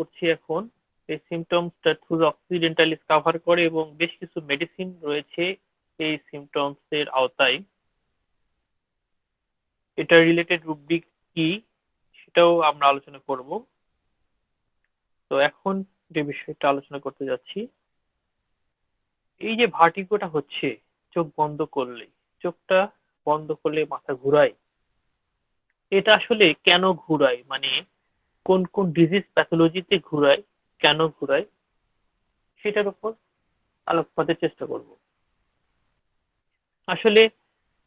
করছি এখন। এই সিমটমসটা থ্রু অক্সিডেন্টালিস কভার করে এবং বেশ কিছু মেডিসিন রয়েছে এই সিমটমস এর আওতায়। এটা রিলেটেড রুব্রিক কি সেটাও আমরা আলোচনা করব। তো এখন যে বিষয়টা আলোচনা করতে যাচ্ছি, এই যে ভার্টিগোটা হচ্ছে চোখ বন্ধ করলে, চোখটা বন্ধ করলে মাথা ঘুরায়, এটা আসলে কেন ঘুরায়, মানে কোন কোন ডিজিজ প্যাথোলজিতে ঘুরায়, কেন ঘুরায়, সেটার উপর আলোকপাতের চেষ্টা করব। আসলে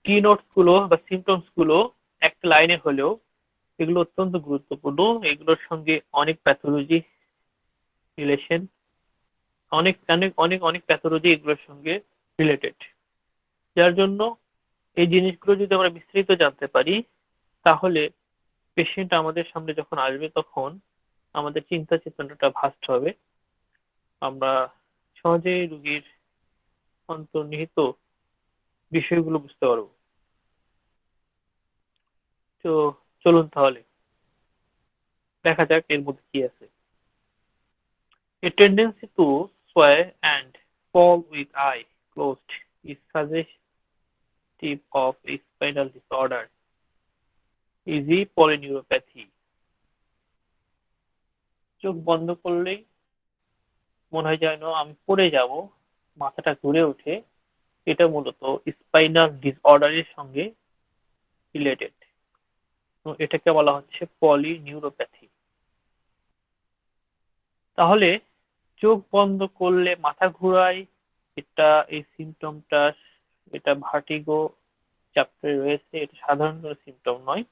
কি নোটস গুলো বা সিমটমস গুলো একটা লাইনে হলেও এগুলো অত্যন্ত গুরুত্বপূর্ণ। এগুলোর সঙ্গে অনেক প্যাথোলজি রিলেশন, অনেক অনেক অনেক অনেক প্যাথোলজি এগুলোর সঙ্গে রিলেটেড। যার জন্য এই জিনিসগুলো যদি আমরা বিস্তারিত জানতে পারি, তাহলে পেশেন্ট আমাদের সামনে যখন আসবে তখন আমাদের চিন্তা চেতনাটা ভাস্ট হবে। আমরা সহজেই রোগীর অন্তর্নিহিত বিষয়গুলো বুঝতে পারবো। তো চলুন তাহলে দেখা যাক এর মধ্যে কি আছে। A tendency to sway and fall with eye closed is suggestive of a spinal disorder, easy polyneuropathy. চোখ বন্ধ করলেই মনে হয় যেন আমি পড়ে যাব, মাথাটা ঘুরে ওঠে, এটা মূলত স্পাইনাল ডিসঅর্ডারের সঙ্গে রিলেটেড। এটাকে বলা হচ্ছে পলিনিউরোপ্যাথি। তাহলে চোখ বন্ধ করলে মাথা ঘুরায়, এটা এই সিমটমটা, এটা ভার্টিগো চ্যাপ্টারে রয়েছে। এটা সাধারণ কোনো সিমটম নয়,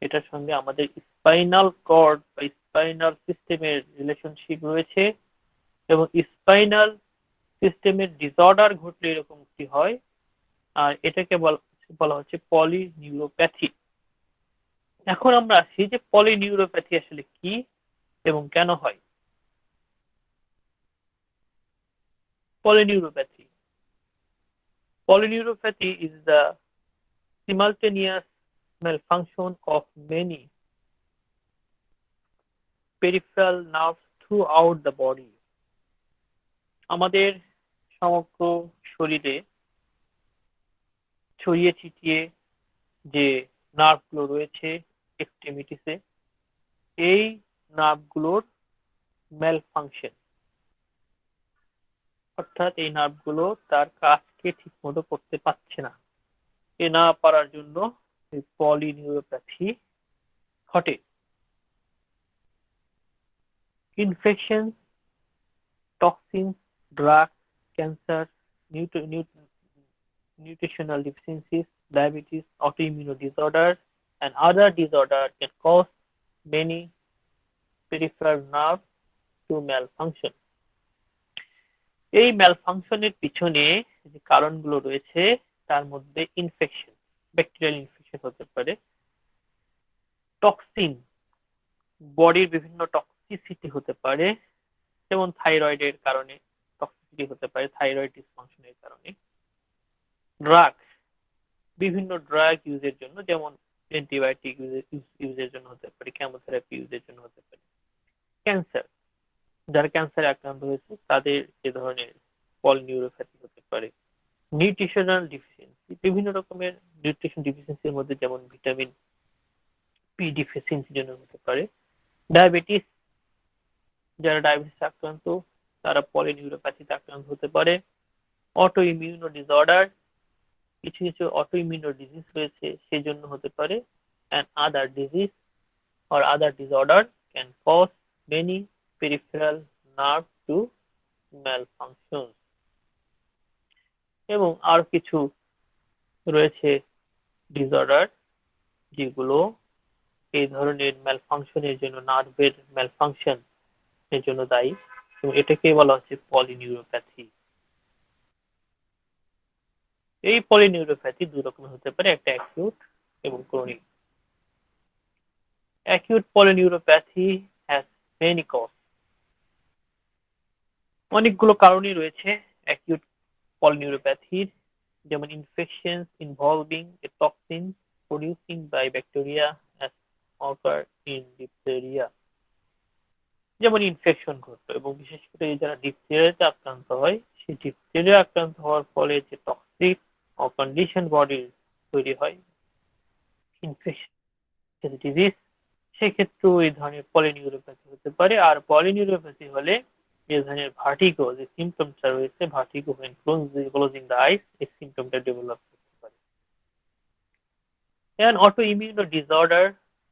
এটার সঙ্গে আমাদের স্পাইনাল কর্ড বা স্পাইনাল সিস্টেমের রিলেশনশিপ রয়েছে এবং স্পাইনাল সিস্টেমের ডিসঅর্ডার ঘটলে এরকম কি হয়। আর এটাকে বলা হচ্ছে পলিনিউরোপ্যাথি। এখন আমরা আসি যে পলিনিউরোপ্যাথি আসলে কি এবং কেন হয়। polyneuropathy polyneuropathy is the simultaneous malfunction of many peripheral nerves throughout the body. আমাদের সমগ্র শরীরে ছড়িয়ে ছিটিয়ে যে নার্ভগুলো রয়েছে এক্সট্রিমিটিসে, এই নার্ভগুলোর ম্যালফাংশন, অর্থাৎ এই নার্ভগুলো তার কাজকে ঠিক মতো করতে পারছে না। এ না পারার জন্য পলিনিউরোপ্যাথি ঘটে। Infection, toxins, drugs, cancer, nutritional deficiencies, diabetes, autoimmune disorders, and other disorders can cause many peripheral nerves to malfunction. এই ম্যালফাংশনের পিছনে যে কারণগুলো রয়েছে তার মধ্যে ইনফেকশন, ব্যাকটেরিয়াল ইনফেকশন হতে পারে, টক্সিন, বডির বিভিন্ন টক্সিসিটি হতে পারে, যেমন থাইরয়েডের কারণে টক্সিসিটি হতে পারে, থাইরয়েড ডিসফাংশনের কারণে, ড্রাগ, বিভিন্ন ড্রাগ ইউজের জন্য, যেমন অ্যান্টিবায়োটিক ইউজের জন্য হতে পারে, কেমোথেরাপি ইউজের জন্য হতে পারে, ক্যান্সার, যারা ক্যান্সারে আক্রান্ত হয়েছে তাদের এ ধরনের পলিনিউরোপ্যাথি হতে পারে, নিউট্রিশনাল ডিফিসিয়েন্সি, বিভিন্ন রকমের নিউট্রিশন ডিফিসিয়েন্সির মধ্যে যেমন ভিটামিন পি ডিফিসিয়েন্সির জন্য হতে পারে, ডায়াবেটিস, যারা ডায়াবেটিস আক্রান্ত তারা পলিনিউরোপ্যাথিতে আক্রান্ত হতে পারে, অটো ইমিউনো ডিসঅর্ডার, কিছু কিছু অটো ইমিউনো ডিজিজ রয়েছে সেজন্য হতে পারে, and other disease or other disorder can cause many peripheral nerve to malfunction। এবং আর কিছু রয়েছে ডিসঅর্ডার যেগুলো এই ধরনের ম্যালফাংশনের জন্য, নার্ভের ম্যালফাংশন এর জন্য দায়ী, এবং এটাকে বলা হচ্ছে পলিনিউরোপ্যাথি। এই পলিনিউরোপ্যাথি দুই রকমের হতে পারে, একটা অ্যাকিউট এবং chronic. Acute polyneuropathy has many cause, অনেকগুলো কারণই রয়েছে অ্যাকিউট পলিনিউরোপ্যাথির, যেমন infections involving a toxin producing by bacteria as occur in diphtheria, যেমন ইনফেকশন ঘটলো, এবং বিশেষ করে যারা ডিপথেরিয়াতে আক্রান্ত হয়, সেই ডিপথেরিয়া আক্রান্ত হওয়ার ফলে যে টক্সিক কন্ডিশন বডির তৈরি হয়, ইনফেকশন ডিজিজ, সেক্ষেত্রেও এই ধরনের পলিনিউরোপ্যাথি হতে পারে। আর পলিনিউরোপ্যাথি হলে যে ধরনের ভার্টিগো যে সিমটমটা রয়েছে, vertigo when closing the eyes, এই সিমটমটা ডেভেলপ করতে পারে। An autoimmune disorder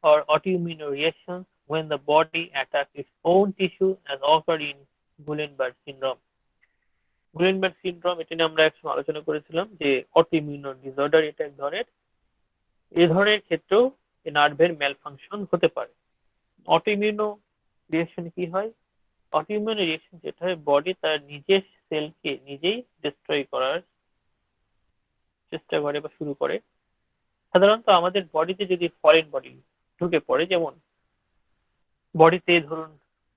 or autoimmune reaction when the body attacks its own tissue as occurred in Guillain-Barré syndrome. Guillain-Barré syndrome এটা নিয়ে আমরা একসময় আলোচনা করেছিলাম যে অটোইমিউন ডিসঅর্ডার এটা এক ধরনের, এই ধরনের ক্ষেত্রেও নার্ভের ম্যালফাংশন হতে পারে। অটোইমিউন রিঅ্যাকশন কি হয়? অটোইমিউন রিঅ্যাকশন যেটা হয়, বডি তার নিজের সেলকে নিজেই ডিস্ট্রয় করার চেষ্টা করে বা শুরু করে। সাধারণত আমাদের বডিতে যদি ফরেন বডি ঢুকে পড়ে, যেমন বডিতে ধরুন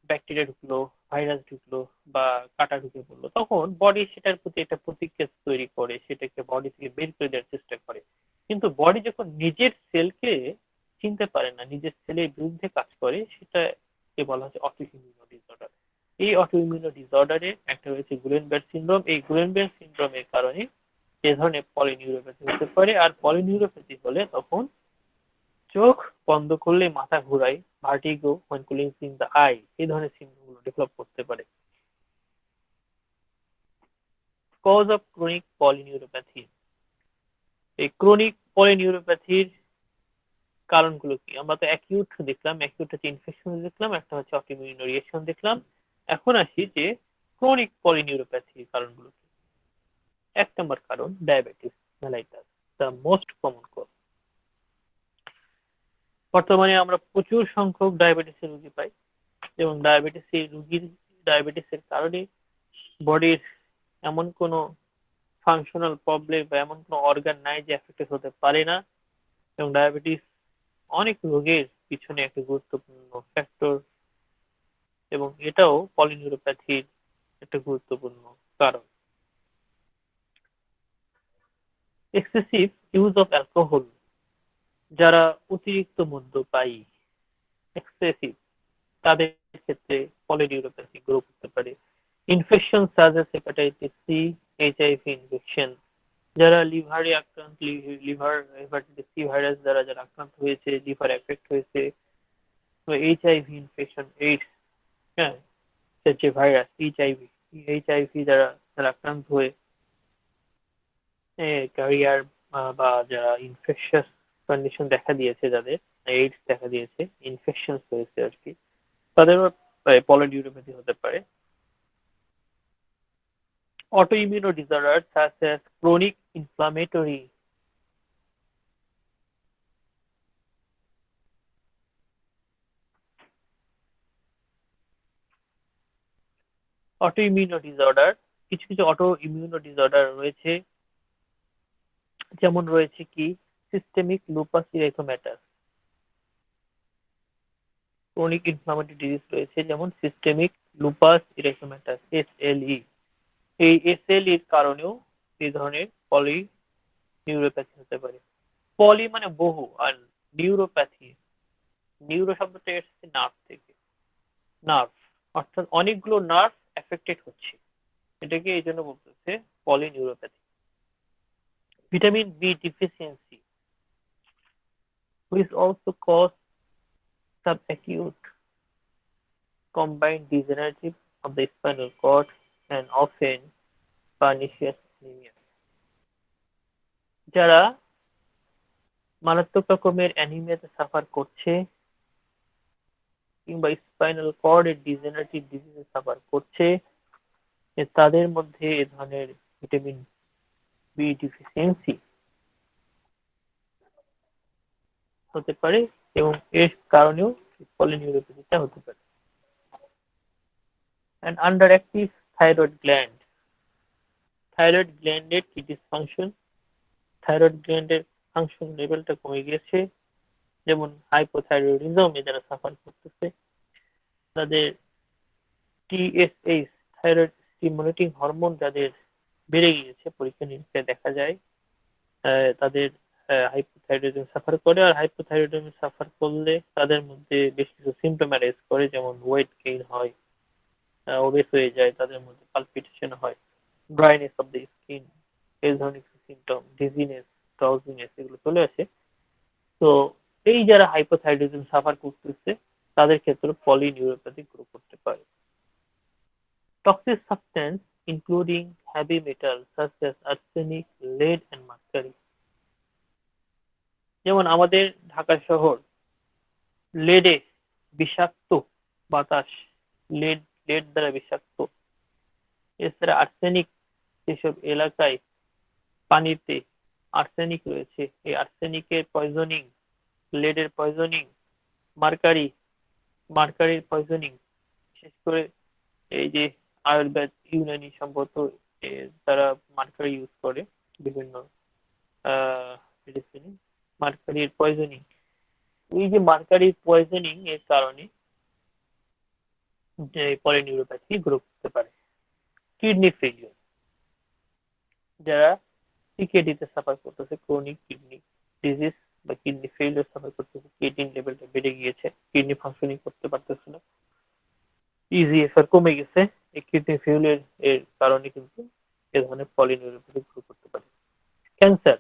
ব্যাকটেরিয়া ঢুকলো, ভাইরাস ঢুকলো বা কাটা ঢুকে পড়লো, তখন বডি সেটার প্রতি একটা প্রতিক্রিয়া তৈরি করে, সেটাকে বডি থেকে বের করে দেওয়ার চেষ্টা করে। কিন্তু বডি যখন নিজের সেলকে চিনতে পারে না, নিজের সেলের বিরুদ্ধে কাজ করে, সেটাকে বলা হচ্ছে অটোইমিউন ডিসঅর্ডার। এই অটোইমিউন ডিসঅর্ডারে একটা রয়েছে গুলেনবার্গ সিনড্রোম। এই গুলেনবার্গ সিনড্রোমের কারণে এ ধরনের পলিনিউরোপ্যাথি হতে পারে। আর পলিনিউরোপ্যাথি হলে তখন চোখ বন্ধ করলে মাথা ঘোরায়, vertigo when closing the eye, এই ধরনের সিমটমগুলো ডেভেলপ করতে পারে। Cause of chronic polyneuropathy. এই ক্রনিক পলিনিউরোপ্যাথির কারণগুলো কি? আমরা তো অ্যাকিউট দেখলাম, অ্যাকিউট হচ্ছে ইনফেকশন দেখলাম, একটা হচ্ছে অটোইমিউন রিঅ্যাকশন দেখলাম। এখন আসি যে ক্রনিক পলিনিউরোপ্যাথির কারণগুলো কি। এক নম্বর কারণ diabetes mellitus, the most common cause. বর্তমানে আমরা প্রচুর সংখ্যক ডায়াবেটিসের রোগী পাই, এবং ডায়াবেটিসের কারণে বডির এমন কোনো ফাংশনাল প্রবলেম বা এমন কোনো অর্গান নাই যে এফেক্টেড হতে পারে না। এবং ডায়াবেটিস অনেক রোগের পিছনে একটা গুরুত্বপূর্ণ ফ্যাক্টর, এবং এটাও পলিনিউরোপ্যাথির একটা গুরুত্বপূর্ণ কারণ। এক্সেসিভ ইউজ অফ অ্যালকোহল, যারা অতিরিক্ত মদ্যপায়ী, এক্সেসিভ, তাদের ক্ষেত্রে পলিনিউরোপ্যাথি গ্রো করতে পারে। Infection such as hepatitis C, HIV infection, যারা লিভারে আক্রান্ত, লিভার হেপাটাইটিস সি ভাইরাস দ্বারা যারা আক্রান্ত হয়েছে, লিভার এফেক্ট হয়েছে, এইচআইভি ইনফেকশন, এইডস, হ্যাঁ, যে ভাইরাস এইচআইভি, এইচআইভি দ্বারা যারা আক্রান্ত হয়ে ক্যারিয়ার বা যারা ইনফেকশাস কন্ডিশন দেখা দিয়েছে, যাদের এইডস দেখা দিয়েছে, ইনফেকশন হয়েছে আর কি, তাদেরও পলিনিউরোপ্যাথি হতে পারে। autoimmune disorders such as chronic inflammatory autoimmune disorder, কিছু কিছু অটোইমিউন ডিসঅর্ডার রয়েছে, যেমন রয়েছে কি systemic lupus erythematosus. Chronic inflammatory disease রয়েছে যেমন সিস্টেমিক লুপাস ইরিথেমাটাস, এসএলই। এই এসএলই এর কারণেও এই ধরনের পলিনিউরোপ্যাথি হতে পারে। পলি মানে বহু, আর নিউরোপ্যাথি, নিউরো শব্দটা এসেছে নার্ভ থেকে, নার্ভ, অর্থাৎ অনেকগুলো নার্ভ এফেক্টেড হচ্ছে, এটাকে এই জন্য বলতেছে polyneuropathy. Vitamin B deficiency which also cause subacute combined degenerative of the spinal cord and often pernicious anemia. যারা মারাত্মক রকমের অ্যানিমিয়াতে সাফার করছে কিংবা স্পাইনাল কর্ডের ডিজেনারেটিভ ডিজিজে সাফার করছে, তাদের মধ্যে এ ধরনের ভিটামিন বি ডিফিসিয়েন্সি হতে পারে, এবং এর কারণেও পলিনিউরোপ্যাথিটা হতে পারে। and underactive thyroid gland, thyroid গ্ল্যান্ডের কি ডিসফাংশন, থাইরয়েড গ্ল্যান্ডের ফাংশন লেভেলটা কমে গেছে, যেমন হাইপোথাইরয়েডিজম এ যারা সাফার করতেছে, তাদের টিএসএইচ, থাইরয়েড স্টিমুলেটিং হরমোন যাদের বেড়ে গিয়েছে, পরীক্ষা নিরীক্ষায় দেখা যায় তাদের হাইপোথাইরয়েডিজম সাফার করে, আর হাইপোথাইরয়েডিজম সাফার করলে তাদের মধ্যে বেশ কিছু সিমটম অ্যারাইজ করে, যেমন ওয়েট গেইন হয়, ওবেস হয়ে যায়, তাদের মধ্যে পালপিটেশন হয়, ড্রাইনেস অফ দ্য স্কিন, এই ধরনের সিমটম, ডিজিনেস, ড্রাউজিনেস এগুলো চলে আসে। তো এই যারা হাইপোথাইরয়েডিজম সাফার করতেছে তাদের ক্ষেত্রে পলিনিউরোপ্যাথি গ্রো করতে পারে। Toxic substance including heavy metals such as arsenic, lead and mercury, যেমন আমাদের ঢাকা শহর লেডে বিষাক্ত বাতাস, লেড লেড দ্বারা বিষাক্ত। এছাড়া আর্সেনিক, যেসব এলাকায় পানিতে আর্সেনিক রয়েছে, এই আর্সেনিকের পয়জনিং, লেডের পয়জনিং, মার্কারি, মার্কারির পয়জনিং, বিশেষ করে এই যে আয়ুর্বেদ ইউনানি সম্ভবত তারা মার্কারি ইউজ করে বিভিন্ন মেডিসিনে, মার্কারির পয়জনিং, এই যে মার্কারির পয়জনিং এর কারণে যে পলিনিউরোপ্যাথি গ্রো করতে পারে। কিডনি ফেলিওর, যারা সিকেডিতে সাফার করতেছে, ক্রনিক কিডনি ডিজিজ বা কিডনি ফেলিওর সাফার করতেছে, কিডনি লেভেলটা বেড়ে গিয়েছে, কিডনি ফাংশনিং করতে পারতেছে না, ইজিএফআর কমে গেছে, এই কিডনি ফেলিওর এর কারণে কিন্তু এ ধরনের পলিনিউরোপ্যাথি গ্রো করতে পারে। Cancer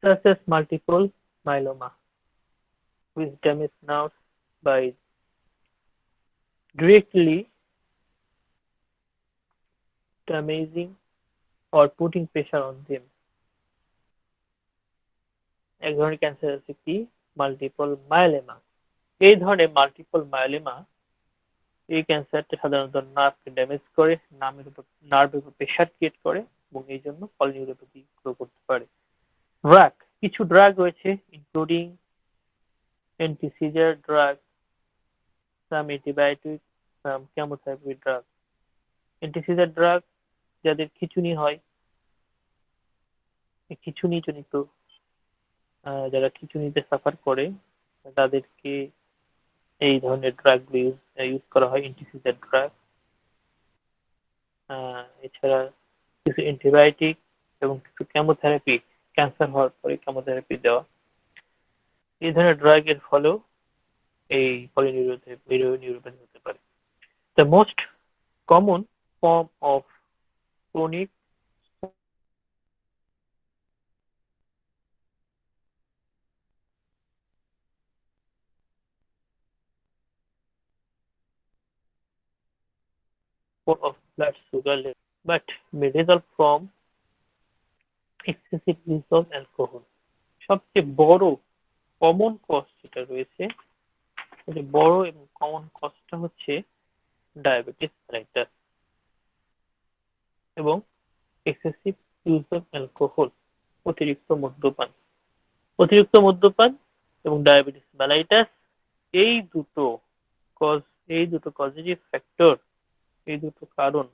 such as multiple myeloma, which damage nerves by directly damaging or putting pressure on them. এক ধরনের ক্যান্সার আছে কি মাল্টিপল মায়োলেমা। এই ধরনের মাল্টিপল মায়োলেমা, এই ক্যান্সারটা সাধারণত নার্ভকে ড্যামেজ করে, নার্ভের উপর প্রেশার ক্রিয়েট করে এবং এই জন্য পলিনিউরোপ্যাথি গ্রো করতে পারে। ড্রাগ, কিছু ড্রাগ রয়েছে ইনক্লুডিং অ্যান্টি-সিজার ড্রাগ, সাম অ্যান্টিবায়োটিক, সাম কেমোথেরাপি ড্রাগ। অ্যান্টি-সিজার ড্রাগ যাদের খিঁচুনি হয়, খিঁচুনি জনিত যারা খিঁচুনিতে সাফার করে তাদেরকে এই ধরনের ড্রাগ ইউজ করা হয়, অ্যান্টি-সিজার ড্রাগ। এছাড়া কিছু অ্যান্টিবায়োটিক এবং কিছু কেমোথেরাপি, ক্যান্সার হওয়ার পরে কেমোথেরাপি দেওয়া, এই ধরনের ড্রাগের ফলেও এই পলিনিউরোপ্যাথি হতে পারে। The most common form of chronic of blood sugar level, but may result from excessive use of alcohol. সবচেয়ে বড় কমন কজ যেটা রয়েছে, বড় এবং কমন কজটা হচ্ছে ডায়াবেটিস মেলাইটাস এবং এক্সেসিভ ইউজ অফ অ্যালকোহল, অতিরিক্ত মদ্যপান। অতিরিক্ত মদ্যপান এবং ডায়াবেটিস মেলাইটাস, এই দুটো কজ, এই দুটো কজেটিভ ফ্যাক্টর, এই দুটো কারণ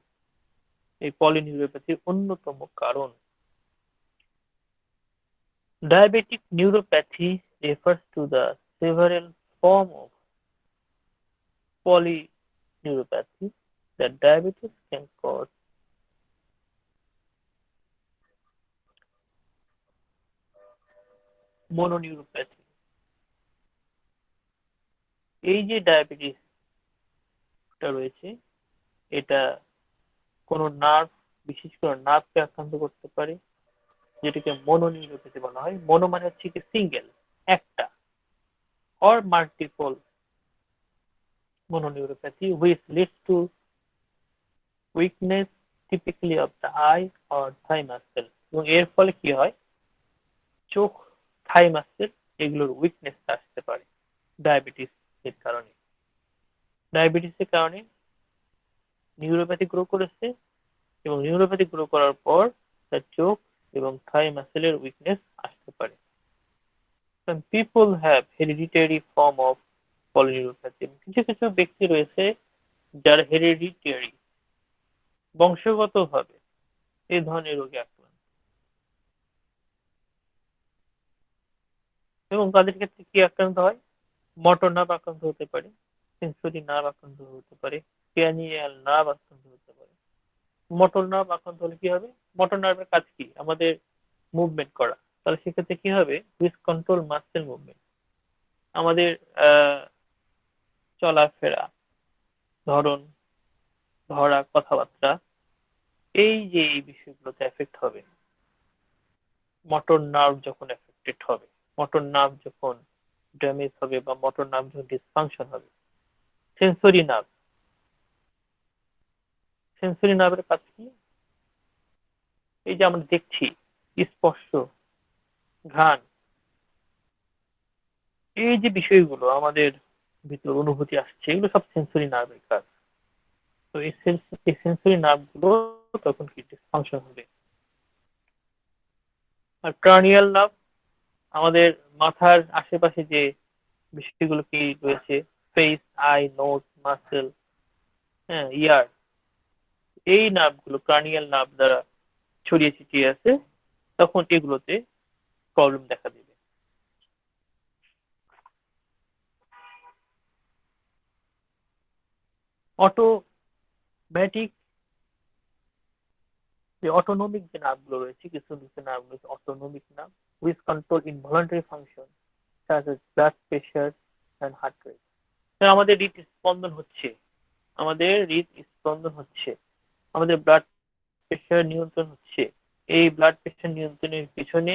এই পলিনিউরোপ্যাথির অন্যতম কারণ। Diabetic neuropathy refers to the several forms of polyneuropathy that diabetes can cause. Mononeuropathy, এই যে ডায়াবেটিসটা রয়েছে এটা কোনো নার্ভ, বিশেষ করে নার্ভকে আক্রান্ত করতে পারে, যেটাকে মনোনিউরোপ্যাথি বলা হয়। মনো মানে হচ্ছে কি সিঙ্গেল, একটা, or multiple mononeuropathy which leads to weakness typically of the eye or thigh muscle, এবং এর ফলে কি হয় চোখ, থাই মাসেল এগুলোর উইকনেস আসতে পারে ডায়াবেটিস এর কারণে। ডায়াবেটিসের কারণে নিউরোপ্যাথি গ্রো করেছে এবং নিউরোপ্যাথি গ্রো করার পর তার চোখ এবং থাই মাসেলের উইকনেস আসতে পারে। Some people have hereditary form of polyneuropathy, কিছু কিছু ব্যক্তি রয়েছে যারা হেরিডিটারি, বংশগতভাবে এই ধরনের রোগে আক্রান্ত, এবং তাদের ক্ষেত্রে কি আক্রান্ত হয়, মোটর নার্ভ আক্রান্ত হতে পারে, সেন্সরি নার্ভ আক্রান্ত হতে পারে, ক্র্যানিয়াল নার্ভ আক্রান্ত হতে পারে। মোটর নার্ভ আক্রান্ত হলে কি হবে, মোটর নার্ভের কাজ কি, আমাদের মুভমেন্ট করা, তাহলে সেক্ষেত্রে কি হবে, হুইচ কন্ট্রোল মাসেল মুভমেন্ট, আমাদের চলাফেরা, ধরন, ধরা, কথাবার্তা, এই যে এই বিষয়গুলোতে এফেক্ট হবে। মোটর নার্ভ যখন এফেক্টেড হবে, মোটর নার্ভ যখন ড্যামেজ হবে বা মোটর নার্ভ যখন ডিসফাংশন হবে। সেন্সরি নার্ভ, সেন্সরি নার্ভের কাজ কি, এই যে আমরা দেখছি, স্পর্শ, ঘ্রাণ, এই যে বিষয়গুলো আমাদের ভিতর অনুভূতি আসছে, এগুলো সব সেন্সরি নার্ভের কাজ। তো এই সেন্সরি নার্ভ গুলো তখন কি ডিসফাংশন হবে। আর ক্রানিয়াল নার্ভ, আমাদের মাথার আশেপাশে যে বিষয়গুলো কি রয়েছে, ফেস, আই, নোজ, মাসেল, হ্যাঁ, ইয়ার, এই নার্ভগুলো ক্রানিয়াল নার্ভ দ্বারা ছড়িয়ে ছিটিয়ে আছে, তখন এগুলোতে প্রবলেম দেখা দেবে। অটোমেটিক, যে অটোনমিক যে নার্ভগুলো রয়েছে, কিছু কিছু নার্ভ রয়েছে autonomic nerve, which control involuntary function such as blood pressure and heart rate। আমাদের হৃদস্পন্দন হচ্ছে, আমাদের হৃদস্পন্দন হচ্ছে, আমাদের ব্লাড প্রেশার নিয়ন্ত্রণ হচ্ছে, এই ব্লাড প্রেশার নিয়ন্ত্রণের পিছনে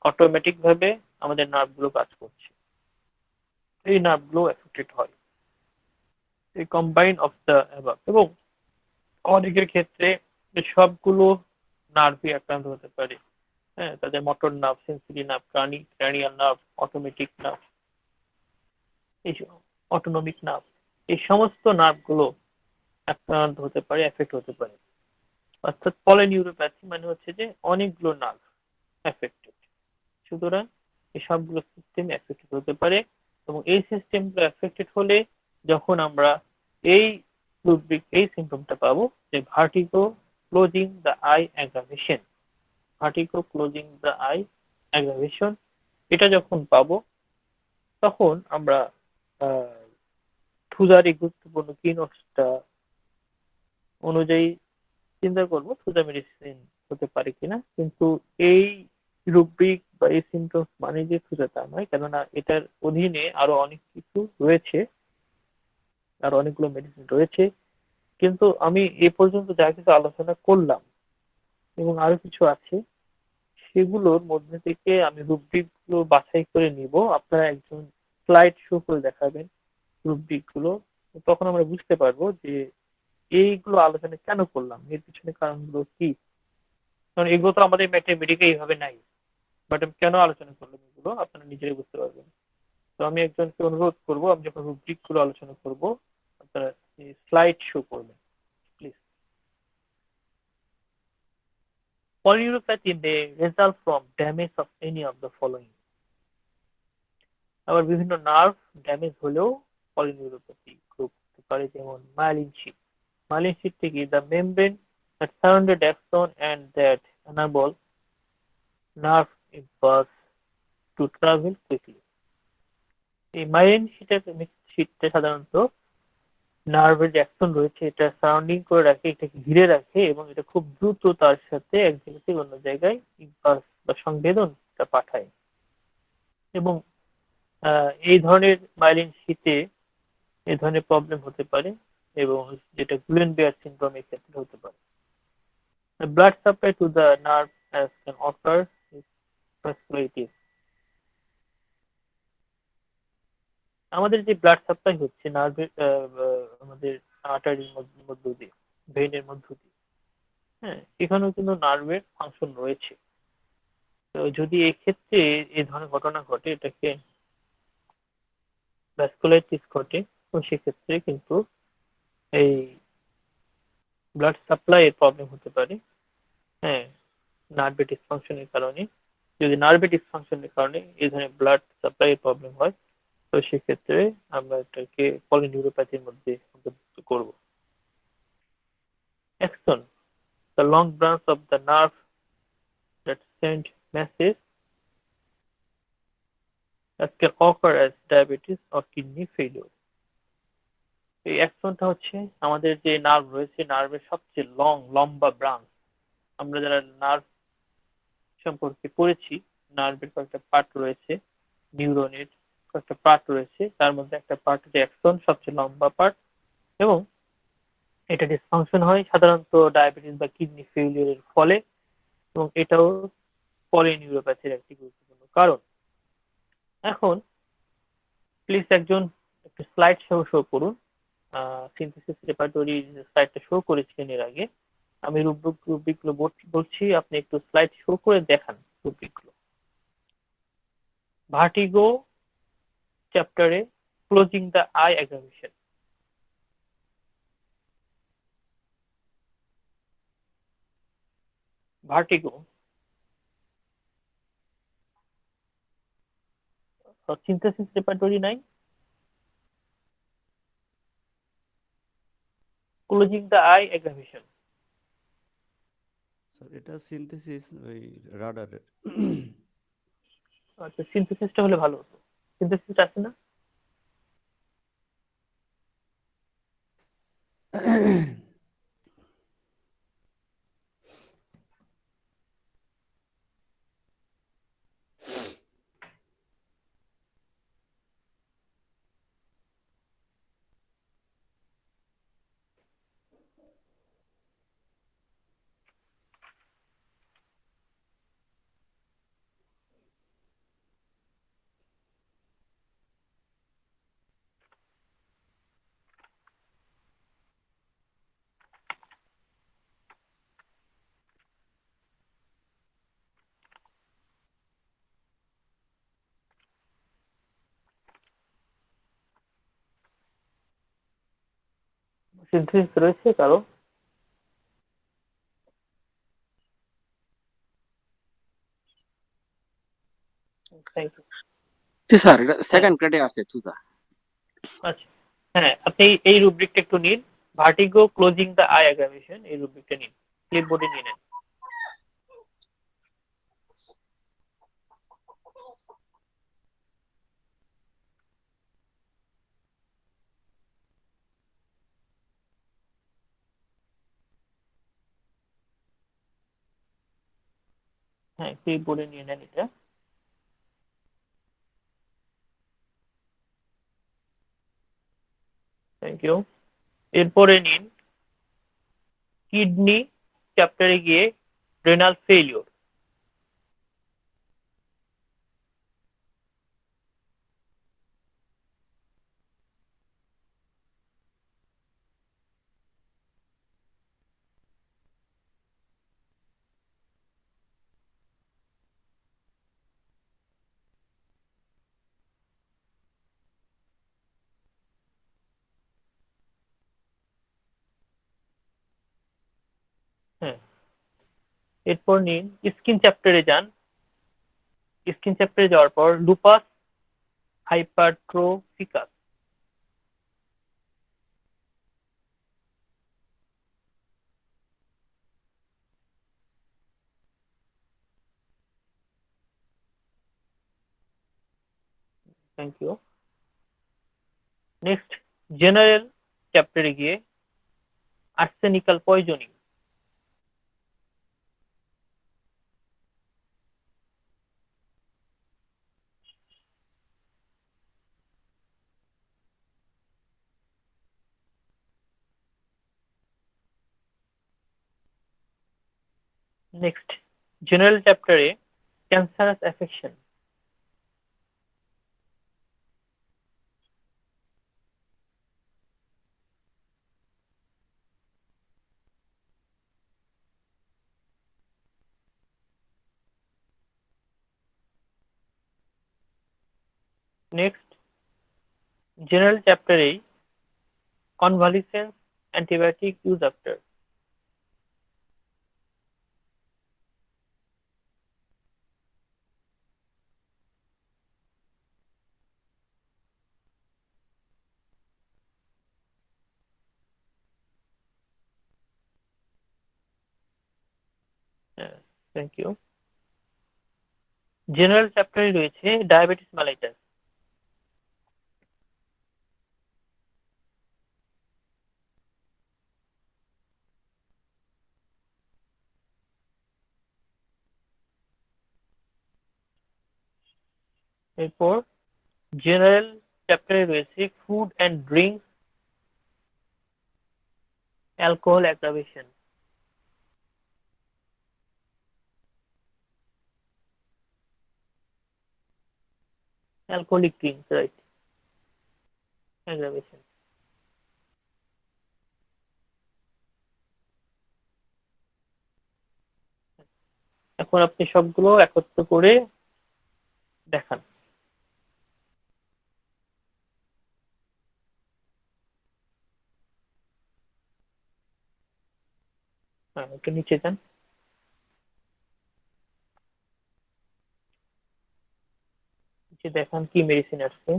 অটোমেটিক ভাবে আমাদের নার্ভগুলো কাজ করছে, এই নার্ভগুলো এফেক্টেড হয়। এই কম্বাইন অফ দ্য অ্যাবাভ, এবং অনেকের ক্ষেত্রে সবগুলো নার্ভই আক্রান্ত হতে পারে। হ্যাঁ, তাদের motor nerve, sensory nerve, cranial nerve, automatic nerve, এই অটোনমিক নার্ভ, এই সমস্ত নার্ভগুলো আক্রান্ত হতে পারে, এফেক্ট হতে পারে। অর্থাৎ পলিনিউরোপ্যাথি মানে হচ্ছে যে অনেকগুলো নার্ভ এফেক্টেড, সুতরাং এই সবগুলো সিস্টেম এফেক্টেড হতে পারে। এবং এই সিস্টেমগুলো এফেক্টেড হলে যখন আমরা এই এই সিমটমটা পাবো, যে vertigo closing the eye aggravation, vertigo closing the eye aggravation, এটা যখন পাবো, তখন আমরা থুজার এই গুরুত্বপূর্ণ কি নোটসটা অনুযায়ী চিন্তা করবো থুজা মেডিসিন হতে পারে কিনা। কিন্তু এই রুব্রিক বা এই সিমটমস মানে যে থুজা তা নয়, কেননা এটার অধীনে আরো অনেক কিছু রয়েছে, আরো অনেকগুলো মেডিসিন রয়েছে। কিন্তু আমি এ পর্যন্ত যা কিছু আলোচনা করলাম এবং আরো কিছু আছে, সেগুলোর মধ্যে থেকে আমি রুব্রিক গুলো বাছাই করে নিব। আপনারা একজন স্লাইড শো করে দেখাবেন রুব্রিক গুলো, তখন আমরা বুঝতে পারবো যে এইগুলো আলোচনা কেন করলাম, এর পিছনে কারণগুলো কি। কারণ এগুলো তো আমাদের ম্যাথমেটিকে এইভাবে নাই, বাট আমি কেন আলোচনা করলাম এগুলো আপনারা নিজেরাই বুঝতে পারবেন। তো আমি একজনকে অনুরোধ করবো, আমি যখন রুব্রিক গুলো আলোচনা করব, আপনারা স্লাইড শো করবেন please. Polyneuropathy may result from damage of any of the following। আবার বিভিন্ন নার্ভ ড্যামেজ হলেও পলিনিউরোপ্যাথি গ্রুপ হতে পারে, যেমন মাইলিন শিট। মাইলিন শিট থেকে the membrane that surrounded axon and that enable nerve impulse to travel quickly। এই myelin শিটটা সাধারণত নার্ভের যে অ্যাকশন রয়েছে এটা সারাউন্ডিং করে রাখে, এটাকে ঘিরে রাখে, এবং এটা খুব দ্রুত তার সাথে এক জায়গা থেকে অন্য জায়গায় ইম্পালস বা সংবেদনটা পাঠায়। এবং এই ধরনের মাইলিন শীতে এই ধরনের প্রবলেম হতে পারে, এবং যেটা গুলেন বেয়ার সিনড্রোমের ক্ষেত্রে হতে পারে। Blood supply to the nerve as can occur is vasculitis। আমাদের যে ব্লাড সাপ্লাই হচ্ছে নার্ভের, আমাদের আর্টারির মধ্য দিয়ে, ভেইনের মধ্য দিয়ে, হ্যাঁ, এখানেও কিন্তু নার্ভের ফাংশন রয়েছে। তো যদি এক্ষেত্রে এই ধরনের ঘটনা ঘটে, এটাকে ভ্যাসকুলাইটিস ঘটে, তো সেক্ষেত্রে কিন্তু এই ব্লাড সাপ্লাই এর প্রবলেম হতে পারে। হ্যাঁ, নার্ভের ডিসফাংশনের কারণে, যদি নার্ভের ডিসফাংশনের কারণে এই ধরনের ব্লাড সাপ্লাই এর প্রবলেম হয়, তো সেক্ষেত্রে আমরা এটাকে পলিনিউরোপ্যাথির মধ্যে অন্তর্ভুক্ত করব। Action, the long branch of the nerve that send message that can occur as diabetes or kidney failure। এই অ্যাকশনটা হচ্ছে আমাদের যে নার্ভ রয়েছে, নার্ভের সবচেয়ে লম্বা ব্রাঞ্চ। আমরা যারা নার্ভ সম্পর্কে পড়েছি, নার্ভের কয়েকটা পার্ট রয়েছে, নিউরনের কয়েকটা পার্ট রয়েছে, তার মধ্যে একটা পার্ট হচ্ছে অ্যাক্সন, সবচেয়ে লম্বা পার্ট, এবং এটা ডিসফাংশন হয় সাধারণত ডায়াবেটিস বা কিডনি ফেইলিওরের ফলে, এবং এটাও পলিনিউরোপ্যাথির একটি গুরুত্বপূর্ণ কারণ। এখন প্লিজ একজন একটু স্লাইড শো করুন। সিনথেসিস রেপার্টরি স্লাইডটা শো করেছিলেন এর আগে। আমি রুব্রিকগুলো বলছি, আপনি একটু স্লাইড শো করে দেখান রুব্রিকগুলো। ভার্টিগো চ্যাপ্টারে closing the eye aggravation. Vertigo synthesis repertory নাই, closing the eye aggravation. Sir এটা সিনথেসিস ওই রাডারের। আচ্ছা, সিনথেসিসটা হলে ভালো হতো। সিনথেসিস আছে না? সিনথেসিস রয়েছে কারো? Thank you. জি স্যার, এটা হ্যাঁ, সেকেন্ড গ্রেডে আছে চুজা। আচ্ছা। হ্যাঁ, আপনি এই রুব্রিকটা একটু নিন। Vertigo closing the eye aggravation, এই রুব্রিকটা নিন, ক্লিপবোর্ডে নিয়ে নেন। হ্যাঁ, ক্লিপবোর্ডে নিয়ে নেন এটা। Thank you. এরপরে নিন কিডনি চ্যাপ্টারে গিয়ে রেনাল ফেলিওর। হ্যাঁ, এরপর নিন স্কিন চ্যাপ্টারে যান। স্কিন চ্যাপ্টারে যাওয়ার পর lupus hypertrophicus. Thank you. Next general চ্যাপ্টারে গিয়ে আর্সেনিক্যাল পয়জনিং। নেক্সট জেনারেল চ্যাপ্টারে ক্যান্সারাস অ্যাফেকশন। নেক্সট জেনারেল চ্যাপ্টারেই convalescence antibiotic use after. Thank you. General চ্যাপ্টারে রয়েছে ডায়াবেটিস মেলাইটাস। এরপর জেনারেল চ্যাপ্টারে রয়েছে food and drinks alcohol aggravation. Alcoholic drinks, right, aggravation. এখন আপনি সবগুলো একত্র করে দেখান। হ্যাঁ, একটু নিচে যান। নিচে দেখান কি মেডিসিন আসছে।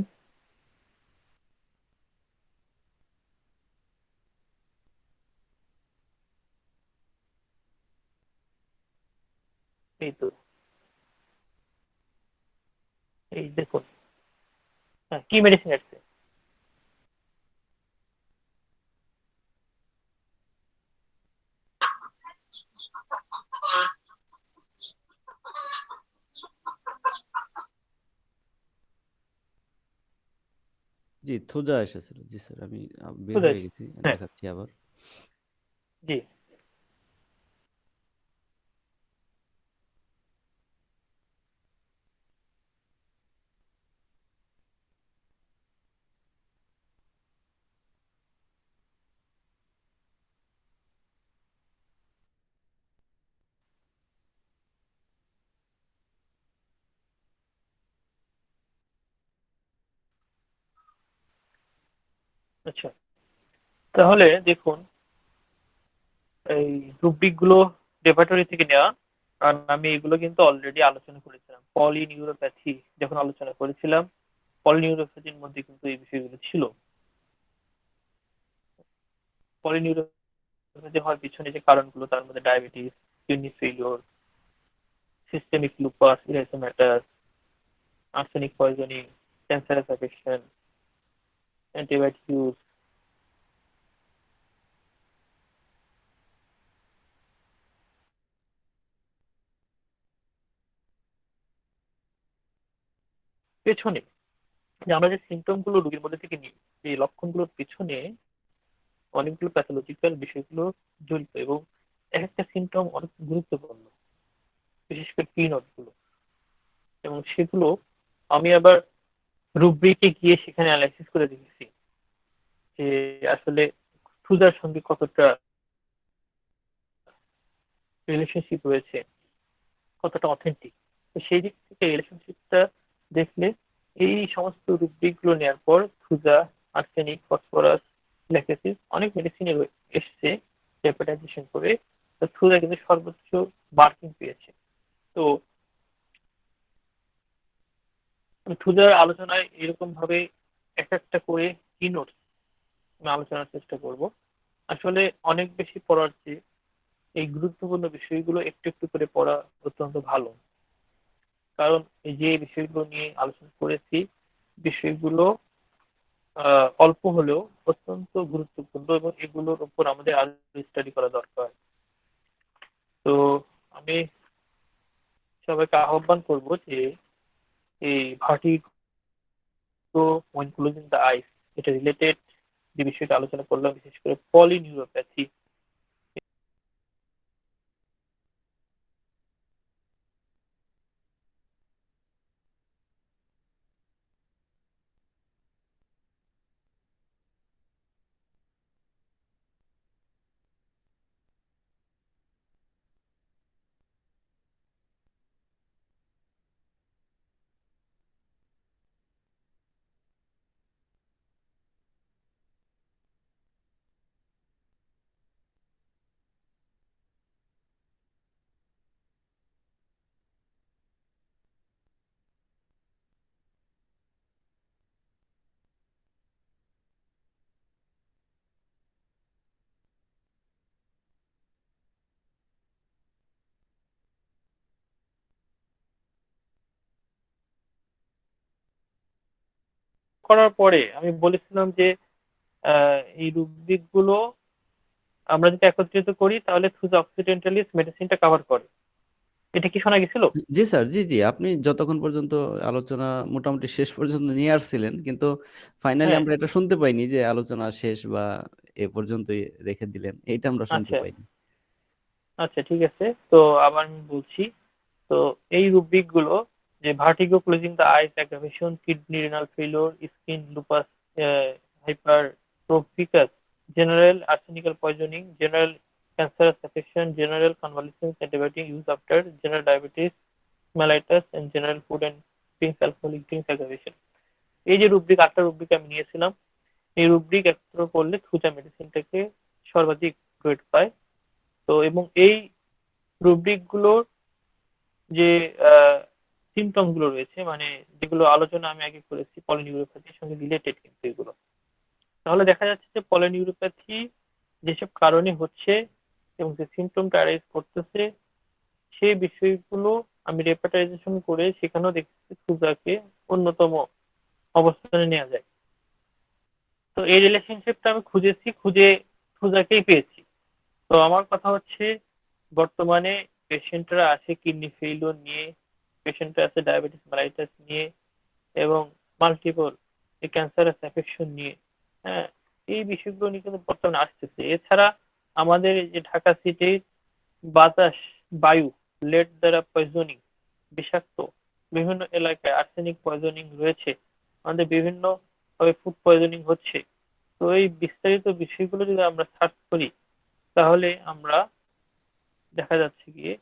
এই তো, এই দেখুন। হ্যাঁ, কি মেডিসিন আসছে? জি থুজা এসেছিল, জি স্যার আমি বের বুঝতে হয়ে পারছি। গেছি, হ্যাঁ, দেখাচ্ছি আবার। জি। আচ্ছা, তাহলে দেখুন, এই রুব্রিক গুলো রেপার্টরি থেকে নেওয়া, কারণ আমি এগুলো কিন্তু অলরেডি আলোচনা করেছিলাম পলিনিউরোপ্যাথি যখন আলোচনা করেছিলাম। পলিনিউরোপ্যাথির মধ্যে কিন্তু এই বিষয়গুলো ছিল। পলিনিউরোপ্যাথি হওয়ার পিছনে যে কারণগুলো, তার মধ্যে diabetes, kidney failure, systemic lupus erythematosus, arsenic poisoning, cancerous affection, antibiotic use, পেছনে যে আমরা যে সিমটম গুলো রোগীর মধ্যে থেকে নিই, এই লক্ষণগুলোর পেছনে অনেকগুলো প্যাথোলজিক্যাল বিষয়গুলো জড়িত, এবং এক একটা সিমটম অনেক গুরুত্বপূর্ণ, বিশেষ করে পি নোট গুলো। এবং সেগুলো আমি আবার রুব্রিকে গিয়ে সেখানে অ্যানালাইসিস করে দেখেছি যে আসলে ক্ষুধার সঙ্গে কতটা রিলেশনশিপ রয়েছে, কতটা অথেন্টিক। তো সেই দিক থেকে রিলেশনশিপটা দেখলে এই সমস্ত রুব্রিক গুলো নেওয়ার পর ক্ষুধা, আর্সেনিক, ফসফরাস, ল্যাকটেসিস, অনেক মেডিসিনে এসছে হেপাটাইজেশন করে। তো ক্ষুধা কিন্তু সর্বোচ্চ মার্কিং পেয়েছে। তো আমি ক্ষুধার আলোচনায় এরকম ভাবে এক একটা করে কি নোট আমি আলোচনার চেষ্টা করব। আসলে অনেক বেশি পড়ার চেয়ে এই গুরুত্বপূর্ণ বিষয়গুলো একটু একটু করে পড়া অত্যন্ত ভালো। কারণ এই যে বিষয়গুলো নিয়ে আলোচনা করেছি, বিষয়গুলো অল্প হলেও অত্যন্ত গুরুত্বপূর্ণ, এবং এগুলোর উপর আমাদের আরো স্টাডি করা দরকার। তো আমি সবাইকে আহ্বান করব যে এই vertigo when closing the eyes, এটা রিলেটেড যে বিষয়টা আলোচনা করলাম, বিশেষ করে পলিনিউরোপ্যাথি, করার পরে আমি বলেছিলাম যে এই রুব্রিক গুলো আমরা যদি একত্রিত করি তাহলে থ্রুজ অক্সিডেন্টালিস মেডিসিনটা কভার করে। এটা কি শোনা গেছিল? জি স্যার, জি জি, আপনি যতক্ষণ পর্যন্ত আলোচনা মোটামুটি শেষ পর্যন্ত নিয়ে আসছিলেন, কিন্তু ফাইনালি হ্যাঁ, আমরা এটা শুনতে পাইনি যে আলোচনা শেষ বা এ পর্যন্তই রেখে দিলেন, এইটা আমরা শুনতে আচ্ছা পাইনি। আচ্ছা, ঠিক আছে। তো আবার আমি বলছি। তো এই রুব্রিক গুলো, যে vertigo, closing the eyes, aggravation, kidney renal failure, skin lupus, hypertrophicus, general arsenical poisoning, general cancerous affection, general convalescence, antibiotic use after general diabetes mellitus and general food and drinks, alcoholic drinks aggravation. এই যে rubric, 8টা rubric আমি নিয়েছিলাম, এই rubric একত্র করলে Thuja মেডিসিনটাকে সর্বাধিক grade পায়। তো এবং এই রুব্রিক গুলোর যে সিমটম গুলো রয়েছে, মানে যেগুলো আলোচনা আমি আগে করেছি পলিনিউরোপ্যাথির সঙ্গে রিলেটেড কিন্তু এগুলো, তাহলে দেখা যাচ্ছে যে পলিনিউরোপ্যাথি যেসব কারণে হচ্ছে এবং যে সিমটমটা অ্যারাইজ করতেছে, সেই বিষয়গুলো আমি রেপার্টাইজেশন করে সেখানেও দেখছি সুজাকে অন্যতম অবস্থানে নেওয়া যায়। তো এই রিলেশনশিপটা আমি খুঁজেছি, খুঁজে সুজাকেই পেয়েছি। তো আমার কথা হচ্ছে, বর্তমানে পেশেন্টরা আছে কিডনি ফেইলিওর নিয়ে, পেশেন্টরা আছে ডায়াবেটিস মেলাইটাস নিয়ে, এবং মাল্টিপল এই ক্যান্সারাস অ্যাফেকশন নিয়ে। হ্যাঁ, এই বিষয়গুলো নিয়ে কিন্তু বর্তমানে আসতেছে। এছাড়া আমাদের এই যে ঢাকা সিটির বাতাস, বায়ু, লেড দ্বারা পয়জনিং, বিষাক্ত, বিভিন্ন এলাকায় আর্সেনিক পয়জনিং রয়েছে, আমাদের বিভিন্ন ভাবে ফুড পয়জনিং হচ্ছে। তো এই বিস্তারিত বিষয়গুলো যদি আমরা সার্চ করি, তাহলে আমরা দেখা যাচ্ছে গিয়ে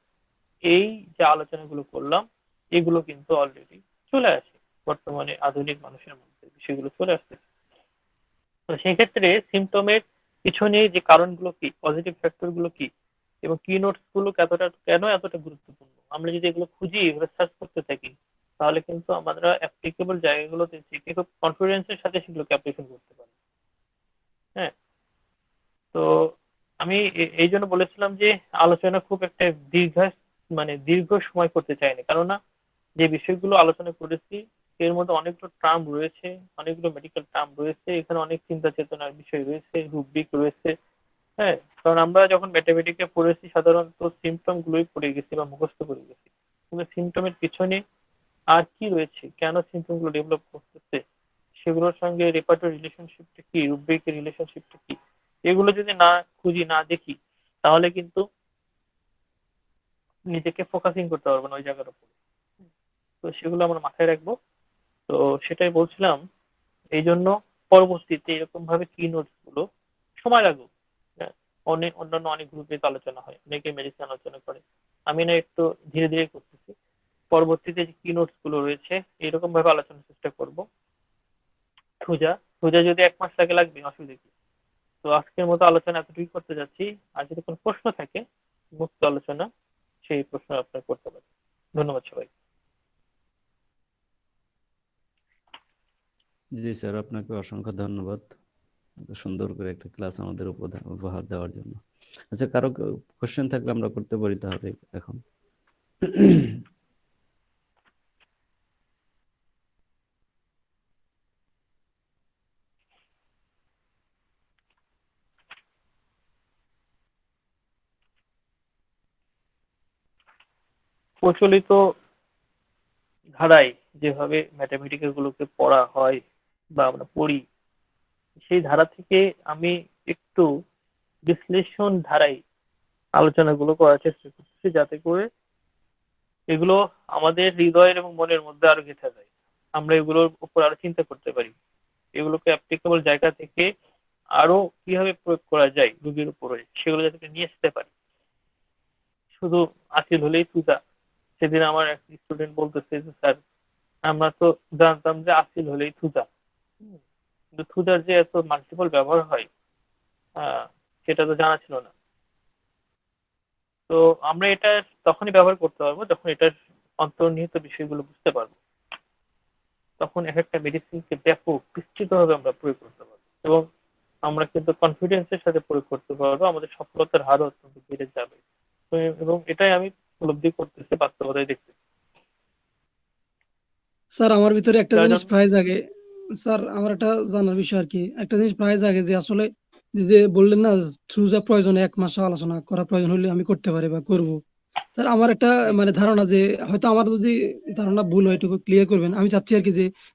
এই যে আলোচনাগুলো করলাম, এগুলো কিন্তু অলরেডি চলে আসে বর্তমানে আধুনিক মানুষের মধ্যে, বিষয়গুলো চলে আসছে। তো সেক্ষেত্রে সিমটমের পিছনে যে কারণগুলো কি, পজিটিভ ফ্যাক্টর গুলো কি, এবং কি নোটস গুলো কেন এতটা গুরুত্বপূর্ণ, আমরা যদি এগুলো খুঁজি, এগুলো সার্চ করতে থাকি, তাহলে কিন্তু আমরা অ্যাপ্লিকেবল জায়গাগুলোতে থেকে খুব কনফিডেন্সের সাথে সেগুলোকে অ্যাপ্লিকেশন করতে পারি। হ্যাঁ, তো আমি এই জন্য বলেছিলাম যে আলোচনা খুব একটা দীর্ঘ সময় করতে চাইনি, কেননা যে বিষয়গুলো আলোচনা করেছি এর মধ্যে অনেকগুলো টার্ম রয়েছে, অনেকগুলো মেডিকেল টার্ম রয়েছে, এখানে অনেক চিন্তা চেতনার বিষয় রয়েছে, রুব্রিক রয়েছে। হ্যাঁ, কারণ আমরা যখন ম্যাথমেটিকে পড়েছি সাধারণত সিমটম গুলোই পড়ে গেছি বা মুখস্থ করে গেছি, কিন্তু সিমটমের পিছনে আর কি রয়েছে, কেন সিমটম গুলো ডেভেলপ করতেছে, সেগুলোর সঙ্গে রেপার্টরি রিলেশনশিপটা কি, রুব্রিকের রিলেশনশিপটা কি, এগুলো যদি না খুঁজি, না দেখি, তাহলে কিন্তু নিজেকে ফোকাসিং করতে পারবো না ওই জায়গার উপর। তো সেগুলো আমরা মাথায় রাখবো। তো সেটাই বলছিলাম, এই জন্য পরবর্তীতে এরকম ভাবে কি নোটস গুলো সময় লাগুক। হ্যাঁ, অন্যান্য অনেক গ্রুপে আলোচনা হয়, অনেকে মেডিসিন আলোচনা করে, আমি না একটু ধীরে ধীরে করতেছি। পরবর্তীতে যে কি নোটস গুলো রয়েছে এরকম ভাবে আলোচনার চেষ্টা করব। সোজা সোজা যদি 1 মাস লাগবে, অসুবিধা কি? তো আজকের মতো আলোচনা এতটুকুই করতে যাচ্ছি। আর যদি কোনো প্রশ্ন থাকে, মুক্ত আলোচনা, সেই প্রশ্ন আপনার করতে পারেন। ধন্যবাদ সবাই। জি স্যার, আপনাকে অসংখ্য ধন্যবাদ এত সুন্দর করে একটা ক্লাস আমাদের উপহার দেওয়ার জন্য। আচ্ছা, কারো কোশ্চেন থাকলে আমরা করতে পারি তাহলে এখন। প্রচলিত ধারায় যেভাবে ম্যাথমেটিক্যাল গুলোকে পড়া হয় বা আমরা পড়ি, সেই ধারা থেকে আমি একটু বিশ্লেষণ ধারায় আলোচনাগুলো করার চেষ্টা করছি, যাতে করে এগুলো আমাদের হৃদয়ের এবং মনের মধ্যে আরো গেঁথে যায়, আমরা এগুলোর উপর আরো চিন্তা করতে পারি, এগুলোকে অ্যাপ্লিকেবল জায়গা থেকে আরো কিভাবে প্রয়োগ করা যায় রোগীর উপরে, সেগুলো যাতে নিয়ে আসতে পারি। শুধু আসিল হলেই তুজা, সেদিন আমার এক স্টুডেন্ট বলতেছে যে স্যার, আমরা তো জানতাম যে আসিল হলেই থুজা, কিন্তু থুজার যে এত মাল্টিপল ব্যবহার হয়, আহ, সেটা তো জানা ছিল না। তো আমরা এটা তখনই ব্যবহার করতে পারবো যখন এটার অন্তর্নিহিত বিষয়গুলো বুঝতে পারবো, তখন এক একটা মেডিসিনকে ব্যাপক বিস্তৃতভাবে আমরা প্রয়োগ করতে পারবো, এবং আমরা কিন্তু কনফিডেন্সের সাথে প্রয়োগ করতে পারবো, আমাদের সফলতার হারও অত্যন্ত বেড়ে যাবে। এবং এটাই আমি উপলব্ধি করতেছি, বাস্তবতায় দেখতেছি। স্যার আমার ভিতরে একটা যার জিনিস জন্য প্রায় জাগে। স্যার আমার একটা জানার বিষয় আর কি, একটা জিনিস প্রায় জাগে যে আসলে যে বললেন না থ্রু প্রয়োজনে 1 মাস আলোচনা করা প্রয়োজন হলে আমি করতে পারি বা করব, স্যার আমার একটা মানে ধারণা যে হয়তো আমার যদি ধারণা ভুল হয় একটু ক্লিয়ার করবেন। আমি চাচ্ছি আর কি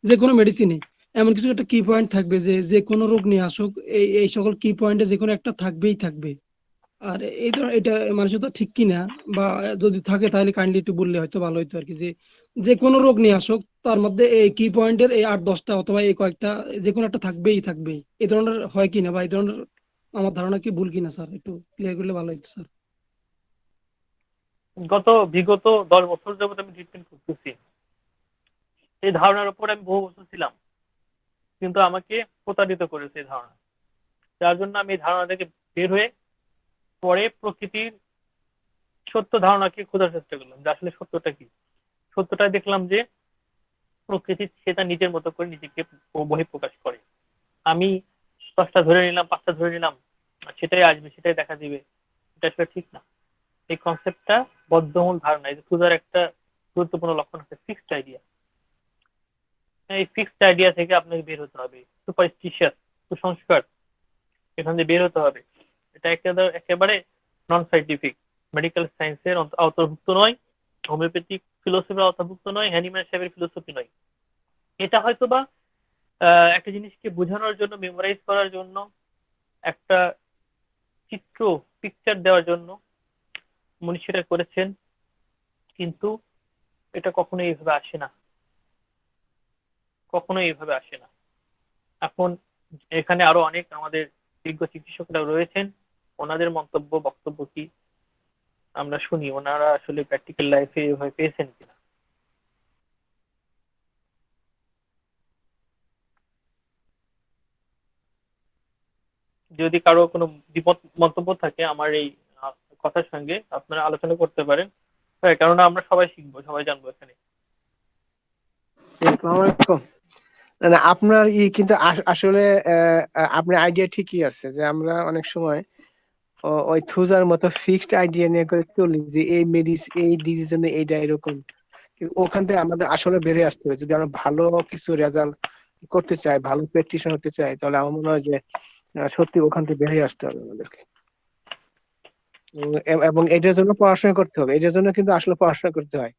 যে কোনো মেডিসিনে এমন কিছু একটা কি পয়েন্ট থাকবে যে কোনো রোগ নিয়ে আসুক এই সকল কি পয়েন্টে যে কোনো একটা থাকবেই থাকবে। আর এই ধর এটা মানুষের তো ঠিক কিনা বা যদি থাকে তাহলে কাইন্ডলি একটু বললে হয়তো ভালো হতো আর কি যে কোনো রোগ নিয়ে আসুক তার মধ্যে এই কি পয়েন্টের এই 8-10টা অথবা এই কয়েকটা যে কোনো একটা থাকবেই এই ধরনের হয় কিনা বা এই ধরনের আমার ধারণা কি ভুল কিনা স্যার একটু ক্লিয়ার করলে ভালো হতো স্যার। বিগত 10 বছর যাবত আমি ট্রিটমেন্ট করতেছি, এই ধারণার উপর আমি বহু বছর ছিলাম, কিন্তু আমাকে প্রতারিত করেছে এই ধারণা। যার জন্য আমি এই ধারণা থেকে বের হয়ে পরে প্রকৃতির সত্য ধারণাকে খোঁজার চেষ্টা করলাম যে আসলে সত্যটা কি। সত্যটা দেখলাম যে প্রকৃতি সেটা নিজের মতো করে নিজেকে বহিঃপ্রকাশ করে। আমি 10টা ধরে নিলাম, 5টা ধরে নিলাম, আর সেটাই আসবে, সেটাই দেখা দিবে, এটা আসলে ঠিক না। এই কনসেপ্টটা বদ্ধমূল ধারণা। এই যে খোঁজার একটা গুরুত্বপূর্ণ লক্ষণ হচ্ছে ফিক্সড আইডিয়া। এই ফিক্সড আইডিয়া থেকে আপনাকে বের হতে হবে, সুপারস্টিশিয়াস, কুসংস্কার, এখান থেকে বের হতে হবে। এটা একেবারে নন সাইন্টিফিক, মেডিকেল সায়েন্সের আওতাভুক্ত নয়, হোমিওপ্যাথিক ফিলোসফির আওতাভুক্ত নয়, হ্যানিম্যান সাহেবের ফিলোসফি নয়। এটা হয়তোবা একটা জিনিসকে বোঝানোর জন্য, মেমোরাইজ করার জন্য, একটা চিত্র, পিকচার দেওয়ার জন্য মনীষীরা করেছেন, কিন্তু এটা কখনোই এইভাবে আসে না, কখনোই এইভাবে আসে না। এখন এখানে আরো অনেক আমাদের বিজ্ঞ চিকিৎসকরা রয়েছেন, ওনাদের মন্তব্য বক্তব্য কি আমরা শুনি, ওনারা আসলে প্র্যাকটিক্যাল লাইফে এভাবে পেয়েছেন কিনা। যদি কারো কোনো দ্বিমত মন্তব্য থাকে আমার এই আহ, কথার সঙ্গে, আপনারা আলোচনা করতে পারেন। হ্যাঁ, কেননা আমরা সবাই শিখবো, সবাই জানবো এখানে। আসসালামু আলাইকুম। না না, আপনার কিন্তু আসলে আপনার আইডিয়া ঠিকই আছে যে আমরা অনেক সময় ওই থুজার মতো ফিক্সড আইডিয়া নিয়ে করে চলি যে এই এই ডিজিজের জন্য এইটা এরকম, কিন্তু ওখান থেকে আমাদের আসলে বেরিয়ে আসতে হবে। যদি আমরা ভালো কিছু রেজাল্ট করতে চাই, ভালো প্র্যাকটিশনার হতে চাই, তাহলে আমার মনে হয় যে সত্যি ওখান থেকে বেরিয়ে আসতে হবে আমাদেরকে। এবং এটার জন্য পড়াশোনা করতে হবে। এটার জন্য কিন্তু আসলে পড়াশোনা করতে হয়।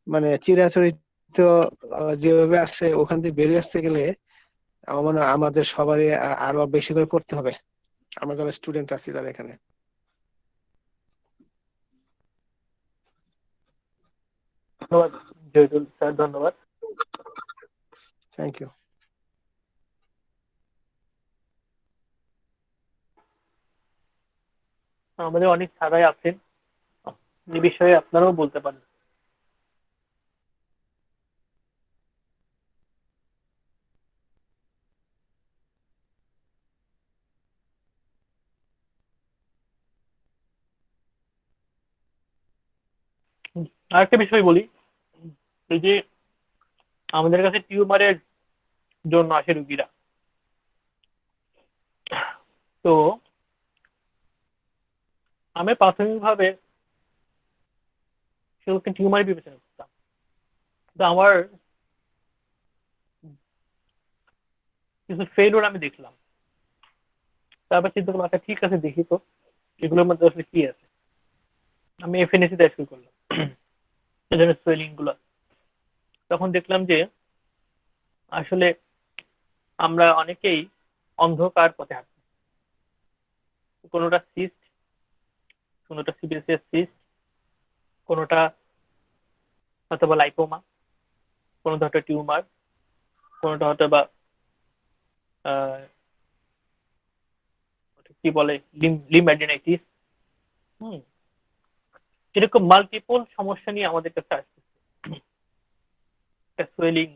মানে চিরাচরিত যেভাবে আছে ওখান থেকে বেরিয়ে আসতে গেলে আমার মনে হয় আমাদের সবারই আরো বেশি করে পড়তে হবে, আমরা যারা স্টুডেন্ট আছি তারা এখানে। ধন্যবাদ জয়দুল স্যার, ধন্যবাদ। Thank you. আমাদের অনেক স্যারাই আছেন, এই বিষয়ে আপনারাও বলতে পারেন। আরেকটা বিষয় বলি, এই যে আমাদের কাছে টিউমারের জন্য আসে রুগীরা, তো আমি প্রাথমিকভাবে সেগুলোকে টিউমার বিবেচনা করতাম। তো আমার কিছু ফেইলিওর আমি দেখলাম, তারপর চিন্তা করলাম আচ্ছা ঠিক আছে, দেখি তো এগুলোর মধ্যে আসলে কি আছে। আমি এফএনএসি দেওয়া শুরু করলাম এই ধরনের সোয়েলিং গুলো। তখন দেখলাম যে আসলে আমরা অনেকেই অন্ধকার পথে হাঁটছি। কোনোটা সিস্ট, কোনোটা সিবিএসএস সিস্ট, কোনোটা হয়তো বা লাইপোমা, কোনোটা হয়তো টিউমার, কোনোটা হয়তো বা কি বলে লিম্ফ্যাডিনাইটিস। হুম, এরকম মাল্টিপল সমস্যা নিয়ে আমাদের কাছে আসতেছে একটা সোয়েলিং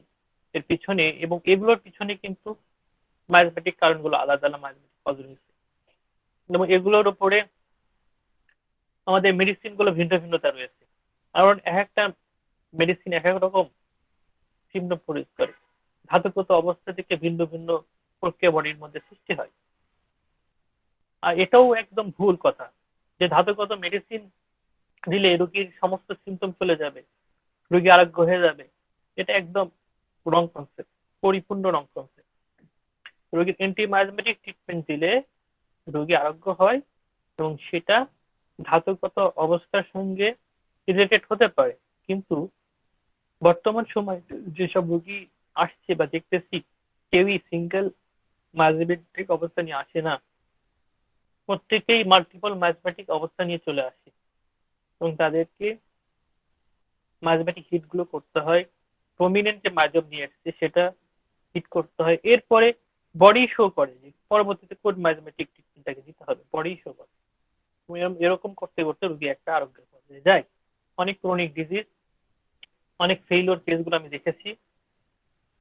এর পিছনে, এবং এগুলোর পিছনে কিন্তু মায়োপ্যাথিক কারণগুলো আলাদা আলাদা, মায়োপ্যাথিক কজ রয়েছে, এবং এগুলোর উপরে আমাদের মেডিসিন গুলো ভিন্ন ভিন্নতা রয়েছে। কারণ এক একটা মেডিসিন এক এক রকম সিমটম প্রডিউস করে, ধাতুগত অবস্থা থেকে ভিন্ন ভিন্ন প্রক্রিয়া বডির মধ্যে সৃষ্টি হয়। আর এটাও একদম ভুল কথা যে ধাতুগত মেডিসিন দিলে রোগীর সমস্ত সিমটম চলে যাবে, রোগী আরোগ্য হয়ে যাবে। এটা একদম রং কনসেপ্ট, পরিপূর্ণ রং কনসেপ্ট। রোগীর অ্যান্টিমায়োজমেটিক ট্রিটমেন্ট দিলে রোগী আরোগ্য হয়, এবং সেটা ধাতুগত অবস্থার সঙ্গে রিলেটেড হতে পারে, কিন্তু বর্তমান সময়ে যেসব রোগী আসছে বা দেখতেছি কেউই সিঙ্গেল ম্যাথমেটিক অবস্থা নিয়ে আসে না, প্রত্যেকেই মাল্টিপল ম্যাথমেটিক অবস্থা নিয়ে চলে আসে এবং তাদেরকে ম্যাথমেটিক হিট গুলো করতে হয়, প্রমিনেন্ট যে মাধ্যম নিয়ে আসছে সেটা হিট করতে হয়, এরপরে বডি শো করে যে পরবর্তীতে কোন ম্যাথমেটিক ট্রিটমেন্টটাকে দিতে হবে, বডি শো করে। এরকম করতে করতে রোগী একটা আরোগ্যের পর্যায়ে যায়। অনেক ক্রনিক ডিজিজ, অনেক ফেইলিওর কেসগুলো আমি দেখেছি।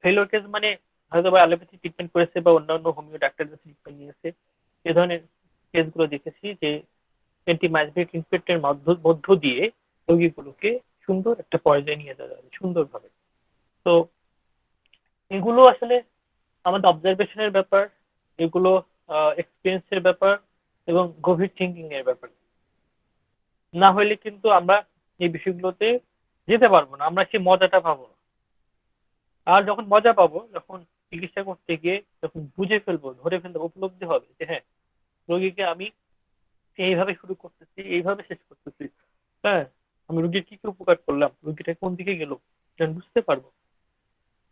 ফেইলিওর কেস মানে হয়তো বা অ্যালোপ্যাথি ট্রিটমেন্ট করেছে বা অন্যান্য হোমিও ডাক্তারদের ট্রিটমেন্ট নিয়েছে, এ ধরনের কেসগুলো দেখেছি যে অ্যান্টিমাইগ্রেট ট্রিটমেন্টের মধ্য দিয়ে রোগীগুলোকে সুন্দর একটা পর্যায়ে নিয়ে যাওয়া যাবে সুন্দরভাবে। তো এগুলো আসলে আমাদের অবজারভেশনের ব্যাপার, এগুলো এক্সপিরিয়েন্সের ব্যাপার এবং গভীর থিঙ্কিং এর ব্যাপার। না হলে কিন্তু আমরা এই বিষয়গুলোতে যেতে পারবো না, আমরা সেই মজাটা পাবো না। আর যখন মজা পাবো, যখন চিকিৎসা করতে গিয়ে যখন বুঝে ফেলবো, ধরে ফেলবো, উপলব্ধি হবে যে হ্যাঁ, রোগীকে আমি এইভাবে শুরু করতেছি, এইভাবে শেষ করতেছি, হ্যাঁ, আমি রোগীর কি কি উপকার করলাম, রোগীটা কোন দিকে গেল, যখন বুঝতে পারবো,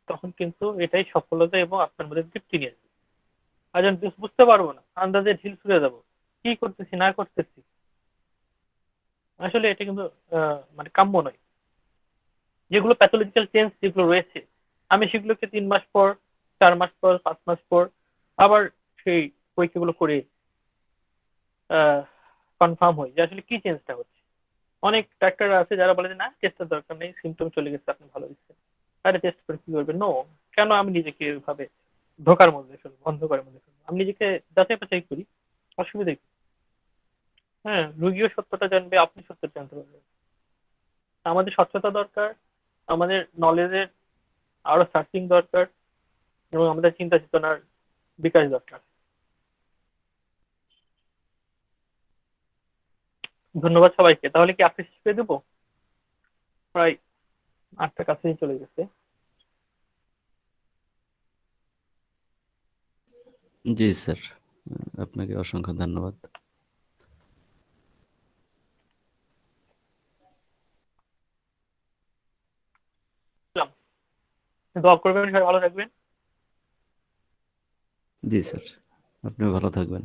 তখন কিন্তু এটাই সফলতা এবং আপনার মধ্যে তৃপ্তি নিয়ে আসবে। আর যখন বুঝতে পারবো না, আন্দাজে ঢিল ছুড়ে যাবো, কি করতেছি না করতেছি, আসলে এটা কিন্তু মানে কাম্য নয়। যেগুলো প্যাথোলজিক্যাল চেঞ্জ যেগুলো রয়েছে, আমি সেগুলোকে 3 মাস পর, 4 মাস পর, 5 মাস পর আবার সেই পরীক্ষাগুলো করে কনফার্ম হই যে আসলে কি চেঞ্জটা হচ্ছে। অনেক ডাক্তার আছে যারা বলে যে না, টেস্টের দরকার নেই, সিমটম চলে গেছে, আপনি ভালো দিচ্ছেন, আরে টেস্ট করে কি করবেন। নো, কেন আমি নিজেকে এভাবে ধোকার মধ্যে ফেলবো, অন্ধকারের মধ্যে ফেলবো? আমি নিজেকে যাচাই বাছাই করি, অসুবিধা কি? হ্যাঁ, রুগীও সত্যটা জানবে, আপনি সত্যটা জানতে পারবেন। আমাদের স্বচ্ছতা দরকার, আমাদের নলেজের আরো সার্চিং দরকার এবং আমাদের চিন্তা চেতনার বিকাশ দরকার। ধন্যবাদ সবাইকে। তাহলে কি আপনি শেষ করে দেবো? প্রায় 8টা কাছেই চলে গেছে। জি স্যার, আপনাকে অসংখ্য ধন্যবাদ। দোয়া করবেন, সবাই ভালো থাকবেন। জি স্যার, আপনিও ভালো থাকবেন।